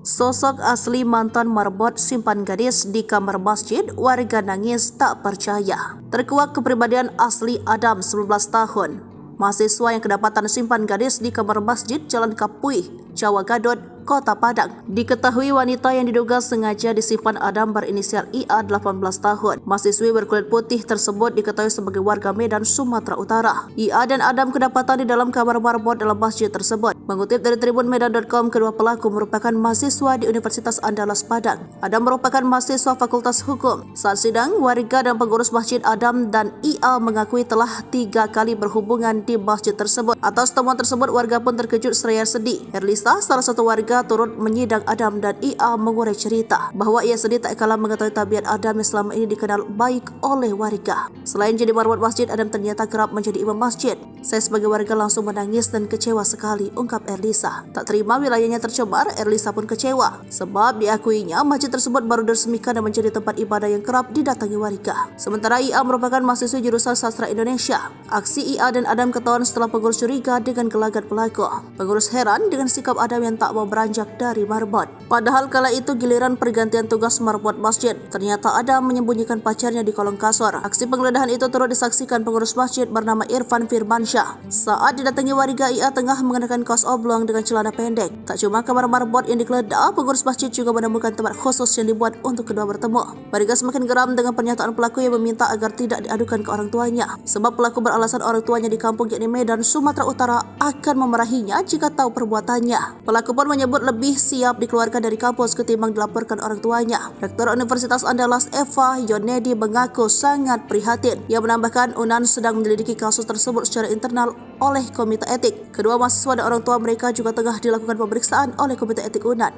Sosok asli mantan marbot simpan gadis di kamar masjid, warga nangis tak percaya. Terkuak kepribadian asli Adam 19 tahun. Mahasiswa yang kedapatan simpan gadis di kamar masjid Jalan Kapuih, Jawa Gadot, Kota Padang. Diketahui wanita yang diduga sengaja disimpan Adam berinisial IA 18 tahun. Mahasiswi berkulit putih tersebut diketahui sebagai warga Medan, Sumatera Utara. IA dan Adam kedapatan di dalam kamar marbot dalam masjid tersebut. Mengutip dari tribunmedan.com, kedua pelaku merupakan mahasiswa di Universitas Andalas Padang. Adam merupakan mahasiswa Fakultas Hukum. Saat sidang, warga dan pengurus masjid Adam dan IA mengakui telah 3 kali berhubungan di masjid tersebut. Atas temuan tersebut, warga pun terkejut seraya sedih. Erlisa, salah satu warga, turut menyidang Adam dan IA mengurai cerita bahwa ia sedih tak kalah mengetahui tabiat Adam yang selama ini dikenal baik oleh warga. Selain jadi marbot masjid, Adam ternyata kerap menjadi imam masjid. Saya sebagai warga langsung menangis dan kecewa sekali, ungkap Erlisa. Tak terima wilayahnya tercemar, Erlisa pun kecewa sebab diakuinya masjid tersebut baru diresmikan dan menjadi tempat ibadah yang kerap didatangi warga. Sementara IA merupakan mahasiswa jurusan sastra Indonesia. Aksi IA dan Adam ketahuan setelah pengurus curiga dengan gelagat pelaku. Pengurus heran dengan sikap Adam yang tak mau beranjak dari marbot. Padahal kala itu giliran pergantian tugas marbot masjid, ternyata Adam menyembunyikan pacarnya di kolong kasur. Aksi penggeledahan itu turut disaksikan pengurus masjid bernama Irfan Firmansyah. Saat didatangi warga, IA tengah mengenakan kaos oblong dengan celana pendek. Tak cuma kamar marbot yang digeledah, pengurus masjid juga menemukan tempat khusus yang dibuat untuk kedua bertemu. Warga semakin geram dengan pernyataan pelaku yang meminta agar tidak diadukan ke orang tuanya, sebab pelaku beralasan orang tuanya di kampung yakni Medan, Sumatera Utara akan memarahinya jika tahu perbuatannya. Pelaku pun menyebut lebih siap dikeluarkan dari kampus ketimbang dilaporkan orang tuanya. Rektor Universitas Andalas Eva Yonedi mengaku sangat prihatin. Ia menambahkan UNAN sedang menyelidiki kasus tersebut secara internal oleh Komite Etik. Kedua mahasiswa dan orang tua mereka juga tengah dilakukan pemeriksaan oleh Komite Etik UNAN.